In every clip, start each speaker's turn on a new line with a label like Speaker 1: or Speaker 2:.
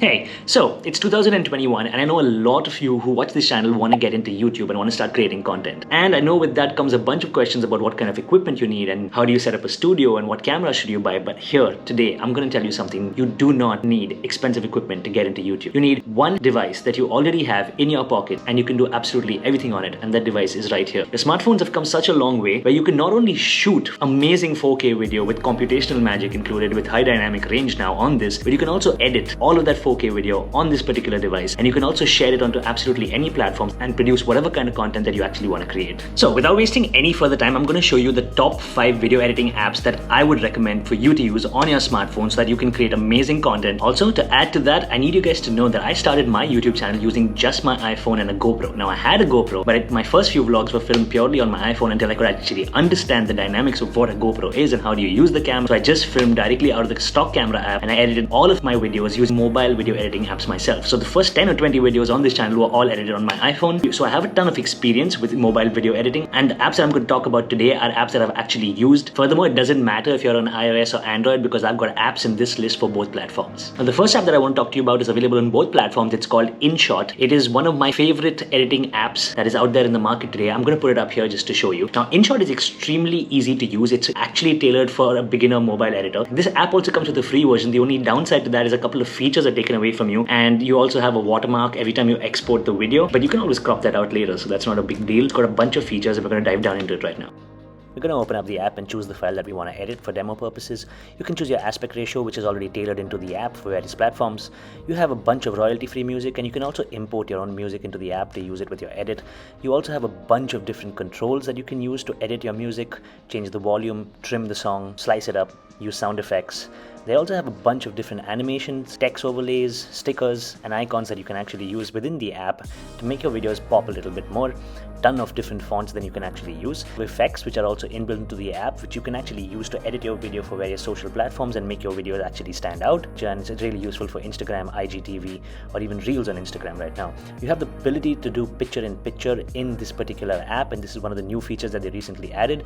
Speaker 1: Hey, so it's 2021 and I know a lot of you who watch this channel want to get into YouTube and want to start creating content. And I know with that comes a bunch of questions about what kind of equipment you need and how do you set up a studio and what camera should you buy. But here, today, I'm going to tell you something. You do not need expensive equipment to get into YouTube. You need one device that you already have in your pocket and you can do absolutely everything on it. And that device is right here. The smartphones have come such a long way where you can not only shoot amazing 4K video with computational magic included with high dynamic range now on this, but you can also edit all of that 4K video on this particular device, and you can also share it onto absolutely any platforms and produce whatever kind of content that you actually want to create. So without wasting any further time, I'm going to show you the top 5 video editing apps that I would recommend for you to use on your smartphone so that you can create amazing content. Also, to add to that, I need you guys to know that I started my YouTube channel using just my iPhone and a GoPro. Now I had a GoPro, but my first few vlogs were filmed purely on my iPhone until I could actually understand the dynamics of what a GoPro is and how do you use the camera. So I just filmed directly out of the stock camera app and I edited all of my videos using mobile video editing apps myself. So the first 10 or 20 videos on this channel were all edited on my iPhone. So I have a ton of experience with mobile video editing, and the apps that I'm going to talk about today are apps that I've actually used. Furthermore, it doesn't matter if you're on iOS or Android because I've got apps in this list for both platforms. Now the first app that I want to talk to you about is available on both platforms. It's called INSHOT. It is one of my favorite editing apps that is out there in the market today. I'm going to put it up here just to show you. Now INSHOT is extremely easy to use. It's actually tailored for a beginner mobile editor. This app also comes with a free version. The only downside to that is a couple of features are taken away from you, and you also have a watermark every time you export the video, but you can always crop that out later, so that's not a big deal. It's got a bunch of features and we're going to dive down into it right now. We're going to open up the app and choose the file that we want to edit for demo purposes. You can choose your aspect ratio, which is already tailored into the app for various platforms. You have a bunch of royalty-free music, and you can also import your own music into the app to use it with your edit. You also have a bunch of different controls that you can use to edit your music, change the volume, trim the song, slice it up, use sound effects. They also have a bunch of different animations, text overlays, stickers, and icons that you can actually use within the app to make your videos pop a little bit more. Ton of different fonts that you can actually use. Effects which are also inbuilt into the app, which you can actually use to edit your video for various social platforms and make your videos actually stand out. And it's really useful for Instagram, IGTV, or even Reels on Instagram right now. You have the ability to do picture-in-picture in this particular app, and this is one of the new features that they recently added.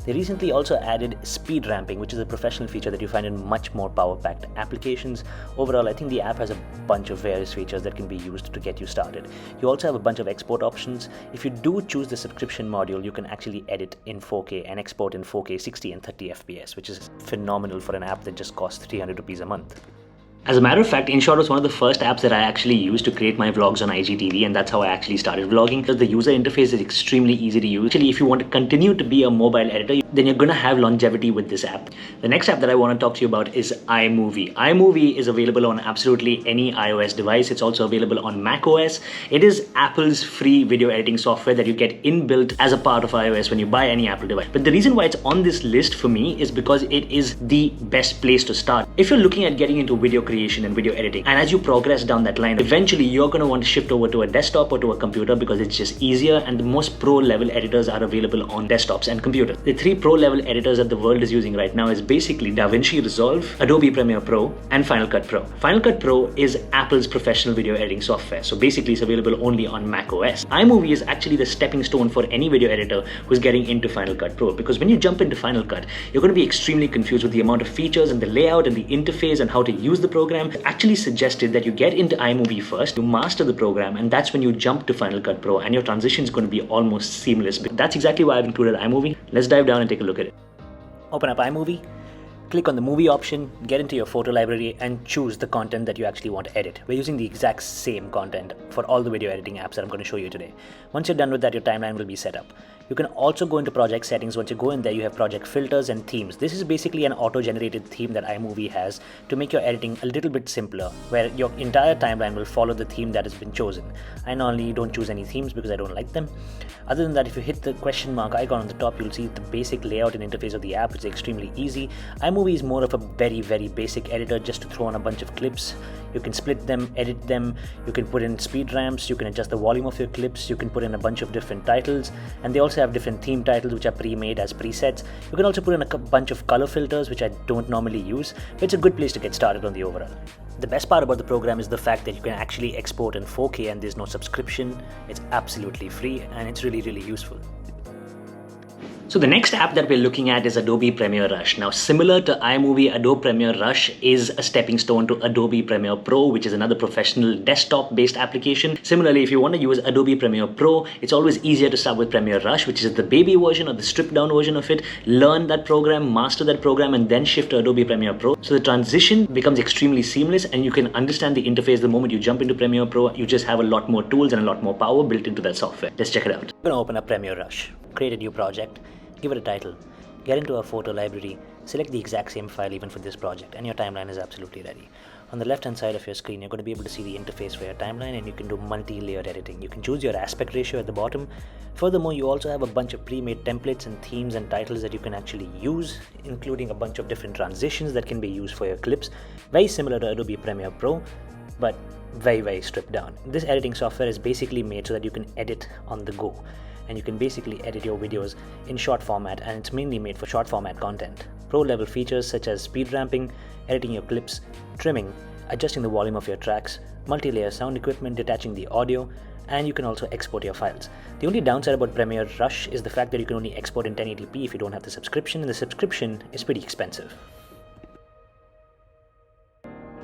Speaker 1: They recently also added speed ramping, which is a professional feature that you find in much more power-packed applications. Overall, I think the app has a bunch of various features that can be used to get you started. You also have a bunch of export options. If you do choose the subscription module, you can actually edit in 4K and export in 4K 60 and 30 FPS, which is phenomenal for an app that just costs 300 rupees a month. As a matter of fact, InShot was one of the first apps that I actually used to create my vlogs on IGTV, and that's how I actually started vlogging. Because the user interface is extremely easy to use. Actually, if you want to continue to be a mobile editor, then you're going to have longevity with this app. The next app that I want to talk to you about is iMovie. iMovie is available on absolutely any iOS device. It's also available on macOS. It is Apple's free video editing software that you get inbuilt as a part of iOS when you buy any Apple device. But the reason why it's on this list for me is because it is the best place to start. If you're looking at getting into video creation and video editing, and as you progress down that line, eventually you're going to want to shift over to a desktop or to a computer because it's just easier, and the most pro level editors are available on desktops and computers. The 3 pro level editors that the world is using right now is basically DaVinci Resolve, Adobe Premiere Pro, and Final Cut Pro. Final Cut Pro is Apple's professional video editing software, so basically it's available only on macOS. iMovie is actually the stepping stone for any video editor who's getting into Final Cut Pro, because when you jump into Final Cut, you're going to be extremely confused with the amount of features and the layout and the interface and how to use the program. Actually suggested that you get into iMovie first, you master the program, and that's when you jump to Final Cut Pro, and your transition is going to be almost seamless. That's exactly why I've included iMovie. Let's dive down and take a look at it. Open up iMovie, click on the movie option, get into your photo library, and choose the content that you actually want to edit. We're using the exact same content for all the video editing apps that I'm going to show you today. Once you're done with that, your timeline will be set up. You can also go into project settings. Once you go in there, you have project filters and themes. This is basically an auto-generated theme that iMovie has to make your editing a little bit simpler, where your entire timeline will follow the theme that has been chosen. I normally don't choose any themes because I don't like them. Other than that, if you hit the question mark icon on the top, you'll see the basic layout and interface of the app, which is extremely easy. iMovie is more of a very basic editor just to throw on a bunch of clips. You can split them, edit them, you can put in speed ramps, you can adjust the volume of your clips, you can put in a bunch of different titles, and they also have different theme titles which are pre-made as presets. You can also put in a bunch of color filters, which I don't normally use, but it's a good place to get started on the overall. The best part about the program is the fact that you can actually export in 4K and there's no subscription. It's absolutely free and it's really useful. So the next app that we're looking at is Adobe Premiere Rush. Now, similar to iMovie, Adobe Premiere Rush is a stepping stone to Adobe Premiere Pro, which is another professional desktop-based application. Similarly, if you want to use Adobe Premiere Pro, it's always easier to start with Premiere Rush, which is the baby version or the stripped-down version of it. Learn that program, master that program, and then shift to Adobe Premiere Pro. So the transition becomes extremely seamless, and you can understand the interface the moment you jump into Premiere Pro. You just have a lot more tools and a lot more power built into that software. Let's check it out. I'm going to open up Premiere Rush, create a new project. Give it a title, get into a photo library, select the exact same file even for this project, and your timeline is absolutely ready. On the left hand side of your screen, you're going to be able to see the interface for your timeline, and you can do multi-layered editing. You can choose your aspect ratio at the bottom. Furthermore, you also have a bunch of pre-made templates and themes and titles that you can actually use, including a bunch of different transitions that can be used for your clips. Very similar to Adobe Premiere Pro, but very stripped down. This editing software is basically made so that you can edit on the go. And you can basically edit your videos in short format, and it's mainly made for short format content. Pro level features such as speed ramping, editing your clips, trimming, adjusting the volume of your tracks, multi-layer sound equipment, detaching the audio, and you can also export your files. The only downside about Premiere Rush is the fact that you can only export in 1080p if you don't have the subscription, and the subscription is pretty expensive.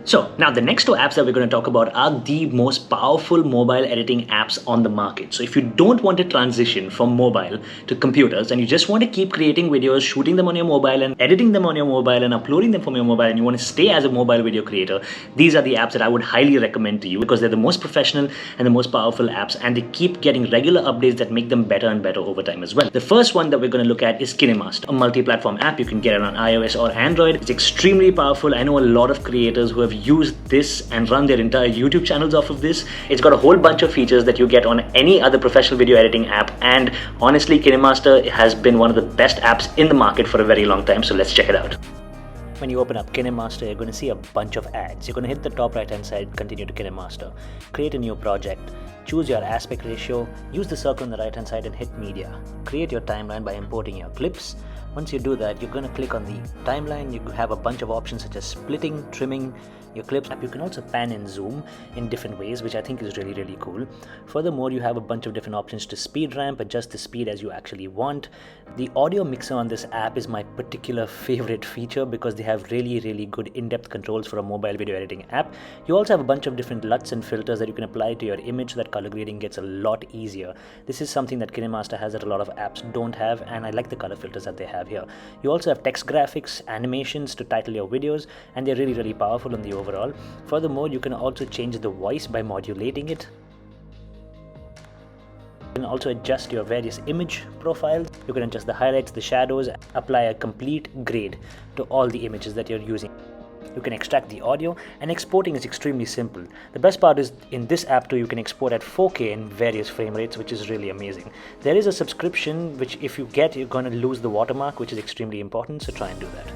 Speaker 1: So now the next two apps that we're going to talk about are the most powerful mobile editing apps on the market. So if you don't want to transition from mobile to computers and you just want to keep creating videos, shooting them on your mobile and editing them on your mobile and uploading them from your mobile, and you want to stay as a mobile video creator, these are the apps that I would highly recommend to you because they're the most professional and the most powerful apps, and they keep getting regular updates that make them better and better over time as well. The first one that we're going to look at is Kinemaster, a multi-platform app. You can get it on iOS or Android. It's extremely powerful. I know a lot of creators who have used this and run their entire YouTube channels off of this. It's got a whole bunch of features that you get on any other professional video editing app, and honestly, Kinemaster has been one of the best apps in the market for a very long time, so let's check it out. When you open up Kinemaster, you're going to see a bunch of ads. You're going to hit the top right hand side, continue to Kinemaster, create a new project, choose your aspect ratio, use the circle on the right hand side and hit media. Create your timeline by importing your clips. Once you do that, you're going to click on the timeline. You have a bunch of options such as splitting, trimming your clips. You can also pan and zoom in different ways, which I think is really cool. Furthermore, you have a bunch of different options to speed ramp, adjust the speed as you actually want. The audio mixer on this app is my particular favorite feature because they have really good in-depth controls for a mobile video editing app. You also have a bunch of different LUTs and filters that you can apply to your image so that color grading gets a lot easier. This is something that Kinemaster has that a lot of apps don't have, and I like the color filters that they have here. You also have text graphics, animations to title your videos, and they're really powerful on the overall. Furthermore, you can also change the voice by modulating it. You can also adjust your various image profiles. You can adjust the highlights, the shadows, apply a complete grade to all the images that you're using. You can extract the audio, and exporting is extremely simple. The best part is in this app too, you can export at 4K in various frame rates, which is really amazing. There is a subscription which if you get, you're going to lose the watermark, which is extremely important, so try and do that.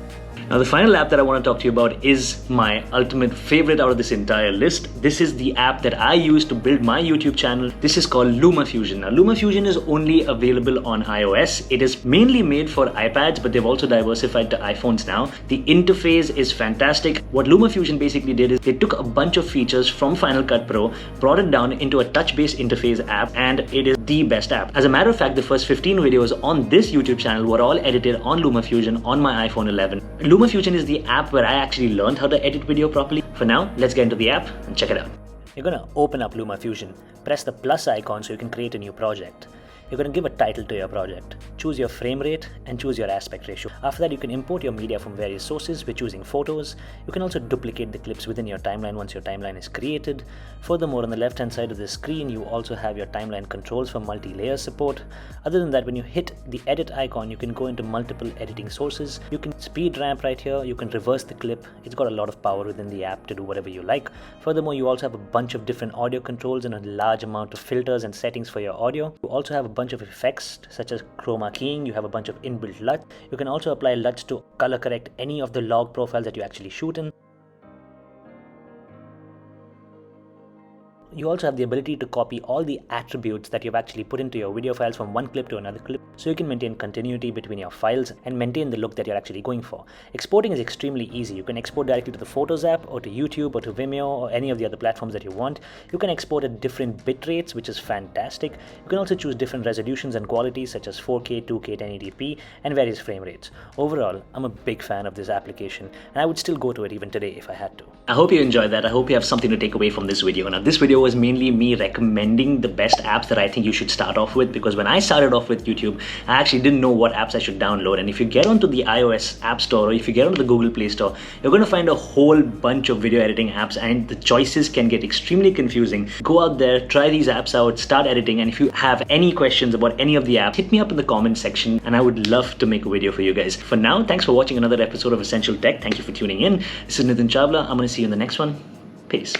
Speaker 1: Now the final app that I want to talk to you about is my ultimate favorite out of this entire list. This is the app that I use to build my YouTube channel. This is called Lumafusion. Now Lumafusion is only available on iOS. It is mainly made for iPads, but they've also diversified to iPhones now. The interface is fantastic. What Lumafusion basically did is they took a bunch of features from Final Cut Pro, brought it down into a touch-based interface app, and it is the best app. As a matter of fact, the first 15 videos on this YouTube channel were all edited on Lumafusion on my iPhone 11. Lumafusion is the app where I actually learned how to edit video properly. For now, let's get into the app and check it out. You're going to open up Lumafusion, press the plus icon so you can create a new project. You're going to give a title to your project, choose your frame rate and choose your aspect ratio. After that, you can import your media from various sources. We're choosing photos. You can also duplicate the clips within your timeline once your timeline is created. Furthermore, on the left hand side of the screen, you also have your timeline controls for multi-layer support. Other than that, when you hit the edit icon, you can go into multiple editing sources. You can speed ramp right here. You can reverse the clip. It's got a lot of power within the app to do whatever you like. Furthermore, you also have a bunch of different audio controls and a large amount of filters and settings for your audio. You also have a bunch of effects such as chroma keying. You have a bunch of inbuilt LUTs. You can also apply LUTs to color correct any of the log profiles that you actually shoot in. You also have the ability to copy all the attributes that you've actually put into your video files from one clip to another clip, so you can maintain continuity between your files and maintain the look that you're actually going for. Exporting is extremely easy. You can export directly to the Photos app or to YouTube or to Vimeo or any of the other platforms that you want. You can export at different bit rates, which is fantastic. You can also choose different resolutions and qualities such as 4K, 2K, 1080p and various frame rates. Overall, I'm a big fan of this application and I would still go to it even today if I had to. I hope you enjoyed that. I hope you have something to take away from this video. Now, this video was mainly me recommending the best apps that I think you should start off with, because when I started off with YouTube, I actually didn't know what apps I should download. And if you get onto the iOS App Store or if you get onto the Google Play Store, you're going to find a whole bunch of video editing apps and the choices can get extremely confusing. Go out there, try these apps out, start editing, and if you have any questions about any of the apps, hit me up in the comment section and I would love to make a video for you guys. For now, thanks for watching another episode of Essential Tech. Thank you for tuning in. This is Nitin Chawla. I'm going to see you in the next one. Peace.